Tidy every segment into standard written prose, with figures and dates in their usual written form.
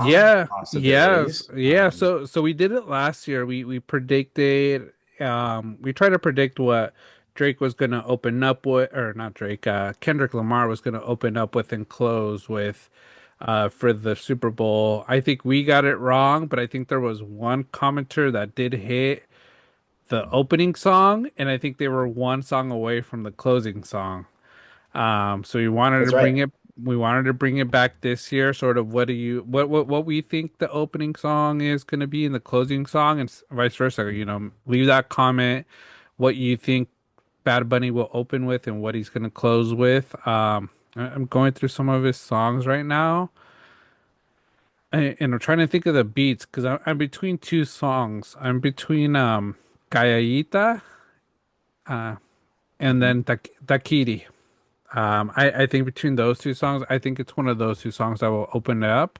song yes, possibilities. yeah. So we did it last year. We predicted we tried to predict what Drake was gonna open up with, or not Drake, Kendrick Lamar was gonna open up with and close with for the Super Bowl. I think we got it wrong, but I think there was one commenter that did hit the opening song, and I think they were one song away from the closing song. So That's right. we wanted to bring it back this year. Sort of what we think the opening song is going to be and the closing song, and vice versa. Leave that comment what you think Bad Bunny will open with and what he's going to close with. I'm going through some of his songs right now, and I'm trying to think of the beats because I'm between two songs. I'm between Calladita and Mhm. then Takiri. I think between those two songs, I think it's one of those two songs that will open it up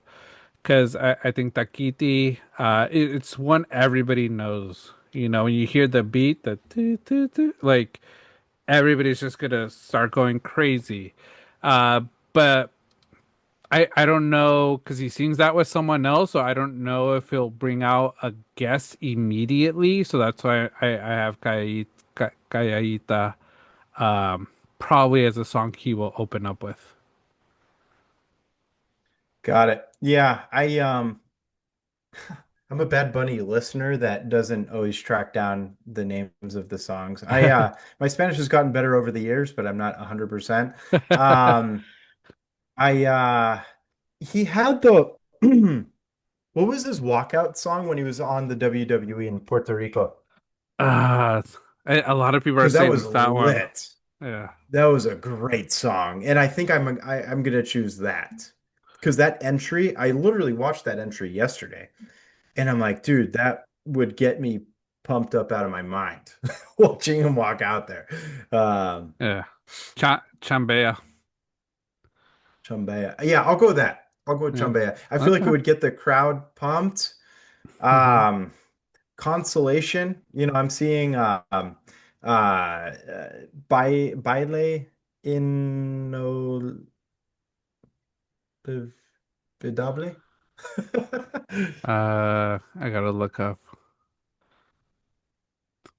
because I think Takiti, it's one everybody knows. When you hear the beat, the doo, doo, doo, like everybody's just gonna start going crazy. But I don't know because he sings that with someone else, so I don't know if he'll bring out a guest immediately. So that's why I have Kayaita probably as a song he will open up with. Got it. Yeah, I'm a Bad Bunny listener that doesn't always track down the names of the songs. My Spanish has gotten better over the years, but I'm not 100%. Um I He had the what was his walkout song when he was on the WWE in Puerto Rico? Uh, a lot of people are Because that saying was it's that one. lit. Yeah. That was a great song, and I think I'm gonna choose that because that entry, I literally watched that entry yesterday, and I'm like, dude, that would get me pumped up out of my mind watching him walk out there. Um, Yeah. Chambea. Chumbea, yeah, I'll go with that. I'll go with Yeah. Chumbea. I feel like it Okay. would get the crowd pumped. Hmm. Um, Consolation, I'm seeing baile inolvidable. I gotta look up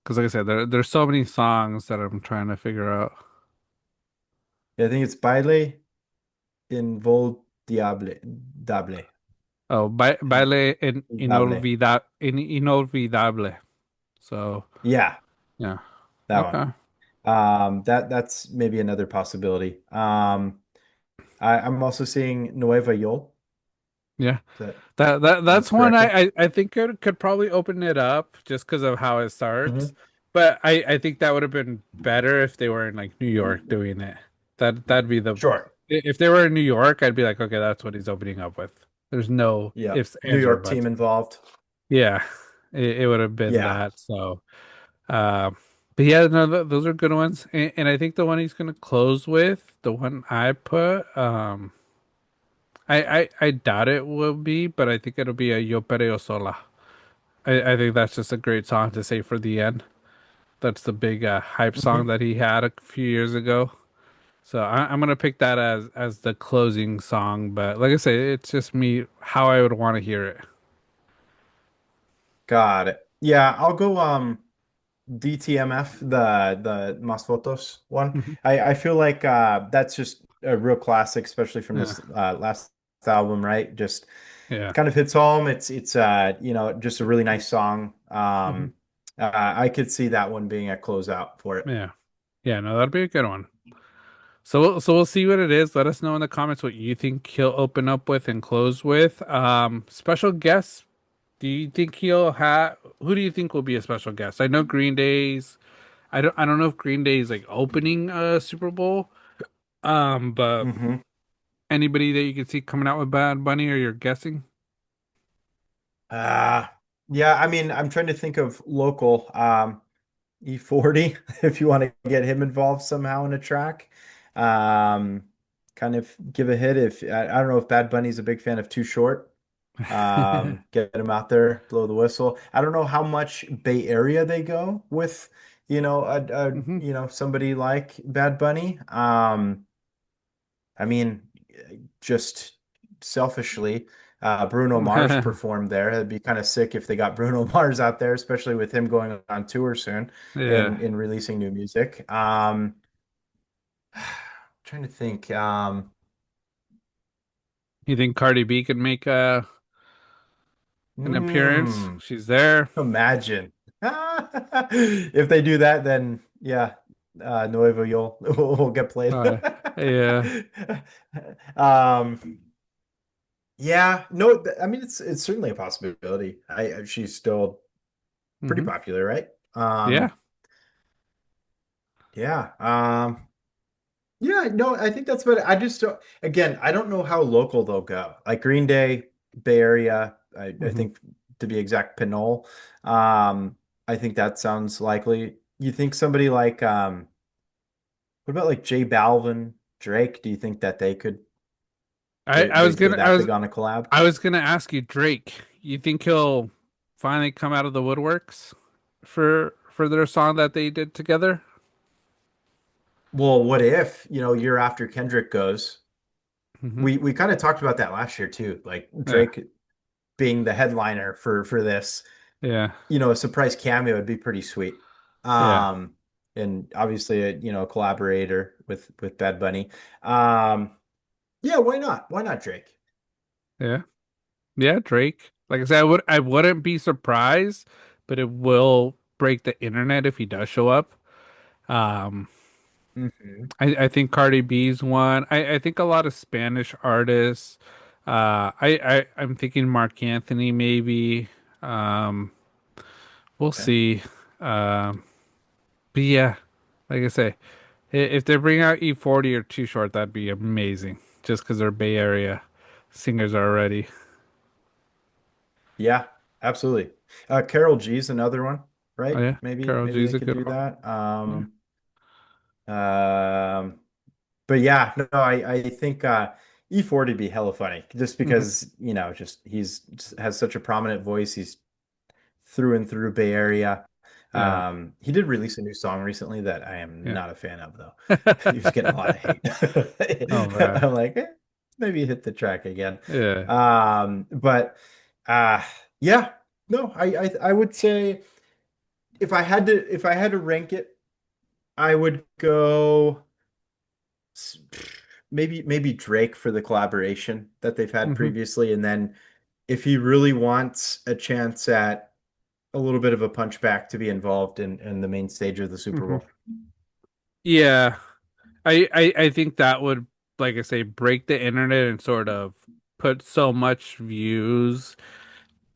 because, like I said, there's so many songs that I'm trying to figure out. Yeah, I think it's baile inolvidable. Oh, baile Inolvidable. inolvidable. So Yeah, yeah. that one. Okay. That's maybe another possibility. I'm also seeing Nueva Yol. Yeah. Is that That's pronounced one correctly? I think could probably open it up just because of how it starts. Hmm. But I think that would have been better if they were in like New York doing it. That'd be the Sure. if they were in New York, I'd be like, okay, that's what he's opening up with. There's no Yep. ifs, New ands, or York team buts. involved. Yeah, it would have been Yeah. that. So, uh, but yeah, no, those are good ones. And I think the one he's gonna close with, the one I put, I doubt it will be, but I think it'll be a Yo Perreo Sola. I think that's just a great song to say for the end. That's the big hype song Mhm. that he had a few years ago. So I'm gonna pick that as the closing song. But like I say, it's just me how I would want to hear it. Got it. Yeah, I'll go DTMF, the Mas Votos one. Mhm. I feel like that's just a real classic, especially from Yeah, this last album, right? Just yeah, kind of hits home. It's just a really nice song. hmm I could see that one being a closeout for it. yeah, yeah. No, that'd be a good one. So we'll see what it is. Let us know in the comments what you think he'll open up with and close with. Special guests. Do you think he'll have? Who do you think will be a special guest? I know Green Day's. I don't know if Green Day is like opening a Super Bowl. But Hmm. anybody that you can see coming out with Bad Bunny, or you're guessing? Uh, yeah, I mean, I'm trying to think of local. E40 if you want to get him involved somehow in a track. Um, Kind of give a hit if I don't know if Bad Bunny's a big fan of Too Short. Get him out there, blow the whistle. I don't know how much Bay Area they go with, Hmm. somebody like Bad Bunny. I mean, just selfishly, Bruno Mars performed there. It'd be kind of sick if they got Bruno Mars out there, especially with him going on tour soon Yeah. and releasing new music. Trying to think. You think Cardi B could make an appearance? Hmm, She's there. imagine if they do that, then yeah, Nuevo Yol will get played. Uh, yeah. Um, yeah, no, I mean it's certainly a possibility. She's still pretty Hmm. popular, right? Yeah. Yeah. Yeah, no, I think that's what I just don't, again, I don't know how local they'll go. Like Green Day, Bay Area, I Hmm. think to be exact, Pinole. I think that sounds likely. You think somebody like what about like J Balvin, Drake? Do you think that they could I was go gonna I that was big on a collab? I was gonna ask you, Drake. You think he'll finally come out of the woodworks for their song that they did together? Well, what if, year after Kendrick goes, Hmm. we kind of talked about that last year too, like Yeah. Drake being the headliner for this. Yeah. A surprise cameo would be pretty sweet. Yeah. Um, and obviously a collaborator with Bad Bunny. Yeah, why not? Why not Drake? Yeah. Yeah, Drake. Like I said, I wouldn't be surprised, but it will break the internet if he does show up. Um, Hmm. I think Cardi B's one. I think a lot of Spanish artists. I'm thinking Mark Anthony maybe. Um, we'll Okay. see. Um, but yeah, like I say, if they bring out E40 or Too Short, that'd be amazing. Just because they're Bay Area singers already. Yeah, absolutely. Carol G's another one, Oh right? yeah, Carol Maybe G's they a could good do one. that. Yeah. Um, but yeah, no, I think E40 would be hella funny just Hmm. because, just just has such a prominent voice. He's through and through Bay Area. Yeah. He did release a new song recently that I am Yeah. not a fan of, though. He was getting a lot of hate. Oh man. I'm like, maybe hit the track again. Yeah. But uh, yeah, no, I would say if I had to rank it, I would go s- maybe Drake for the collaboration that they've had Hmm. previously, and then if he really wants a chance at a little bit of a punchback to be involved in the main stage of the Super Hmm. Bowl. Yeah. I think that would, like I say, break the internet and sort of put so much views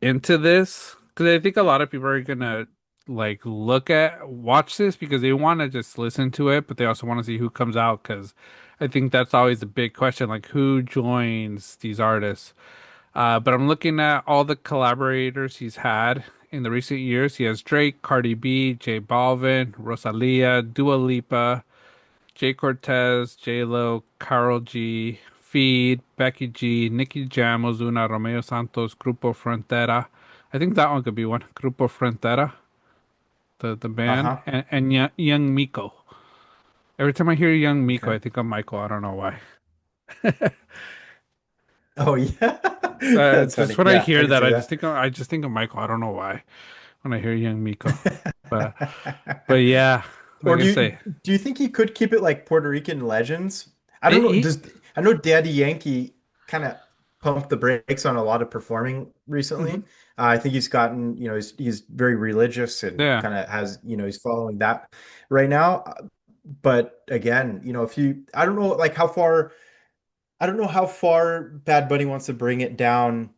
into this. Because I think a lot of people are gonna like watch this because they want to just listen to it, but they also want to see who comes out. Because I think that's always a big question, like who joins these artists. But I'm looking at all the collaborators he's had in the recent years. He has Drake, Cardi B, J Balvin, Rosalia, Dua Lipa, Jay Cortez, J Lo, Karol G, Feed, Becky G, Nicky Jam, Ozuna, Romeo Santos, Grupo Frontera. I think that one could be one. Grupo Frontera, the band, Uh-huh. and Young Miko. Every time I hear Young Miko, Okay. I think of Michael. I don't know why. Oh yeah. That's Just funny. when I Yeah, I hear can that, see that. I just think of Michael. I don't know why when I hear Young Miko. But but yeah, Or like I say, do you think he could keep it like Puerto Rican legends? I don't know. he, I know Daddy Yankee kind of pumped the brakes on a lot of performing recently. mhm, I think he's gotten, he's very religious and yeah. kind of has, he's following that right now. But again, if you, I don't know, like I don't know how far Bad Bunny wants to bring it down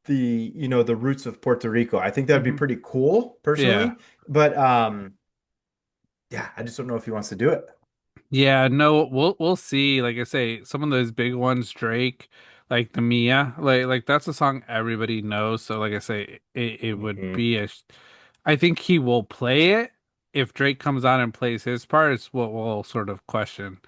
the roots of Puerto Rico. I think that'd be Hmm. pretty cool Yeah. personally, but yeah, I just don't know if he wants to do it. Yeah, no, we'll see. Like I say, some of those big ones, Drake, like the Mia, like that's a song everybody knows. So like I say, it would Hmm. be I think he will play it. If Drake comes on and plays his part, it's what we'll sort of question.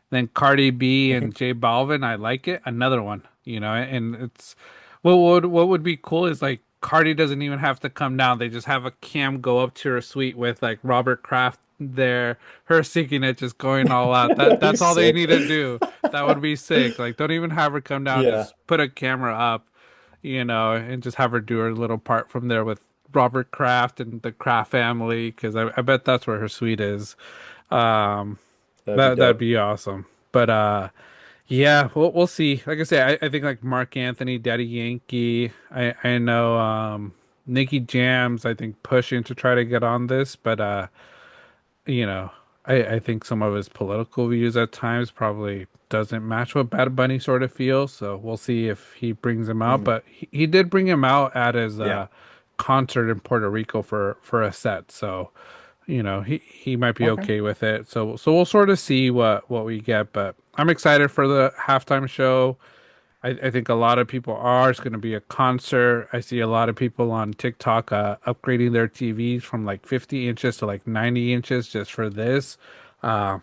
Then Cardi B and J Balvin, I like it. Another one, and it's what would be cool is like Cardi doesn't even have to come down. They just have a cam go up to her suite with like Robert Kraft there, her singing it, just going all out. That'd be That's all they sick. need to do. That would be sick. Like don't even have her come down, Yeah. just put a camera up. and just have her do her little part from there with Robert Kraft and the Kraft family, because I bet that's where her suite is. Um, That'd be that'd dope. be awesome. But yeah, we'll see. Like I say, I think like Mark Anthony, Daddy Yankee. I know Nicky Jams. I think pushing to try to get on this, but you know, I think some of his political views at times probably doesn't match what Bad Bunny sort of feels. So we'll see if he brings him out. Mm, But he did bring him out at his yeah. concert in Puerto Rico for a set. So he might be Okay. okay with it. So we'll sort of see what we get. But I'm excited for the halftime show. I think a lot of people are. It's going to be a concert. I see a lot of people on TikTok upgrading their TVs from like 50 inches to like 90 inches just for this. Uh,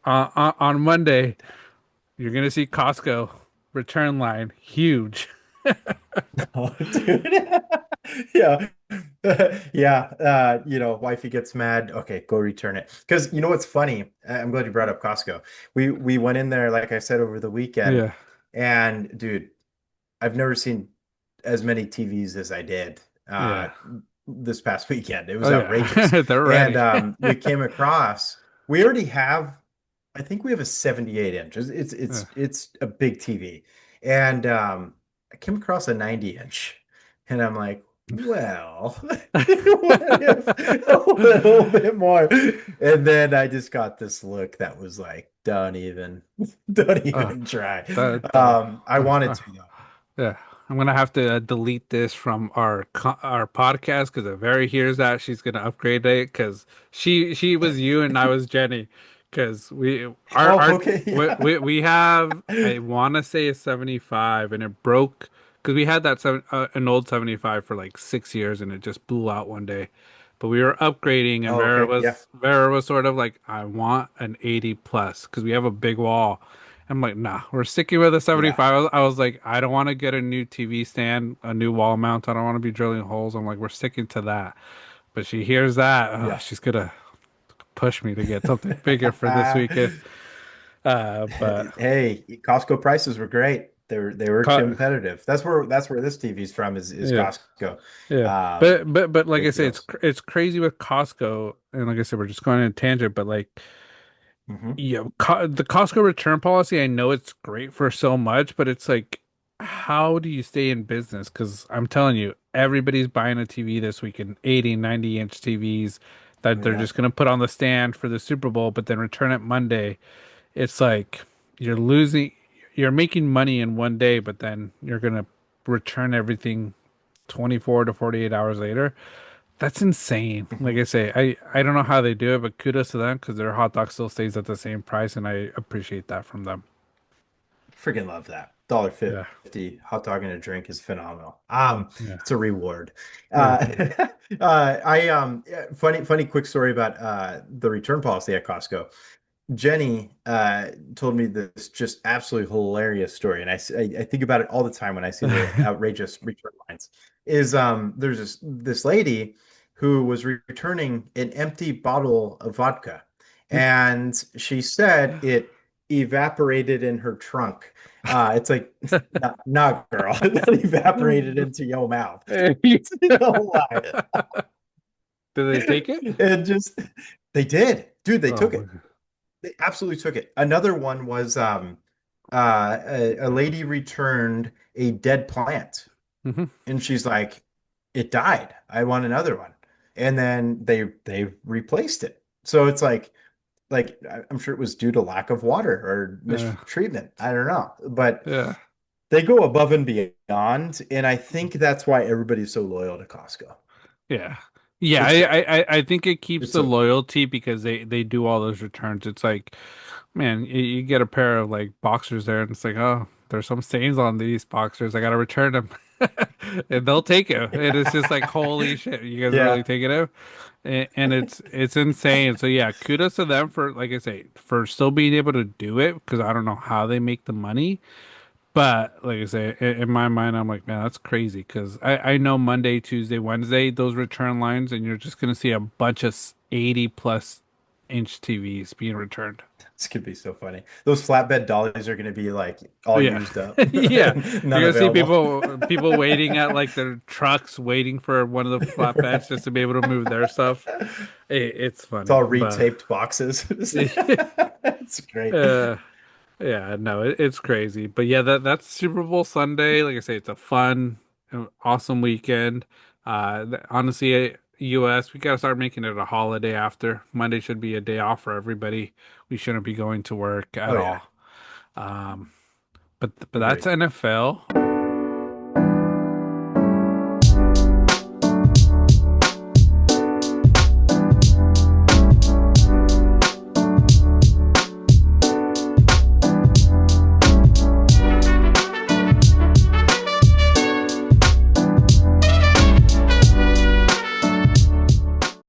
on Monday, you're going to see Costco return line huge. Oh, dude. Yeah. Yeah. Wifey gets mad. Okay, go return it. Because you know what's funny? I'm glad you brought up Costco. We went in there, like I said, over the weekend, Yeah, and dude, I've never seen as many TVs as I did yeah. this past weekend. It Oh was outrageous. yeah, they're And ready. we came across, we already have, I think we have a 78 inches. It's Yeah. it's it's a big TV. And I came across a 90 inch. And I'm like, well, what if a little bit more? And then I just got this look that was like, don't Uh, even try. that I wanted to though. Yeah, I'm gonna have to delete this from our podcast because if Mary hears that, she's gonna upgrade it because she was you and I was Jenny because we our Oh, our okay, yeah. we have I want to say a 75 and it broke because we had an old 75 for like 6 years and it just blew out one day. But we were upgrading and Oh, okay, yeah, Vera was sort of like I want an 80 plus because we have a big wall. I'm like, nah, we're sticking with a yeah. 75. I was like, I don't want to get a new TV stand, a new wall mount. I don't want to be drilling holes. I'm like, we're sticking to that. But she hears that, oh, Yeah. she's gonna push me to get something bigger for this weekend. But Hey, Costco prices were great. They were co competitive. That's where this TV's from is yeah, Costco. yeah. Um, But like I Great say, deals. it's crazy with Costco, and like I said, we're just going on a tangent. But like Hmm. yeah, the Costco return policy, I know it's great for so much, but it's like, how do you stay in business? Because I'm telling you, everybody's buying a TV this weekend, 80, 90-inch TVs that they're Yeah. just going to put on the stand for the Super Bowl, but then return it Monday. It's like you're losing, you're making money in one day, but then you're going to return everything 24 to 48 hours later. That's insane. Like Hmm. I say, I don't know how they do it, but kudos to them because their hot dog still stays at the same price, and I appreciate that from them. Freaking love that. Dollar Yeah, 50 hot dog and a drink is phenomenal. yeah, It's a reward. yeah. Funny quick story about the return policy at Costco. Jenny told me this just absolutely hilarious story, and I think about it all the time when I see the outrageous return lines. Is there's this lady who was returning an empty bottle of vodka, and she said it evaporated in her trunk. It's like, nah, girl, that evaporated into your mouth. Don't lie. Do they take it? And just they did, dude. They Oh took my it. They absolutely took it. Another one was a lady returned a dead plant, God. and she's like, "It died. I want another one." And then they replaced it. So it's like I'm sure it was due to lack of water or Yeah, mistreatment. I don't know, but yeah. they go above and beyond, and I think that's why everybody's so loyal to Costco. Yeah. Yeah, It's great. I think it keeps It's the so good. loyalty because they do all those returns. It's like, man, you get a pair of like boxers there and it's like, oh, there's some stains on these boxers. I gotta return them. And they'll take it. And it's just like, holy shit, you guys are really Yeah. taking it? And it's insane. So yeah, kudos to them for, like I say, for still being able to do it because I don't know how they make the money. But like I say, in my mind, I'm like, man, that's crazy because I know Monday, Tuesday, Wednesday, those return lines, and you're just gonna see a bunch of 80 plus inch TVs being returned. This could be so funny. Those flatbed dollies are going to be like all Yeah. used up, Yeah. none You're gonna see available. people waiting at like their trucks waiting for one of the flatbeds Right. just to be able to move their stuff. It's It's all funny, but retaped boxes. It's great. uh yeah, no, it's crazy. But yeah, that's Super Bowl Sunday. Like I say, it's a fun, awesome weekend. Honestly, US, we gotta start making it a holiday after. Monday should be a day off for everybody. We shouldn't be going to work at Oh yeah, all. Um, but that's agreed. NFL.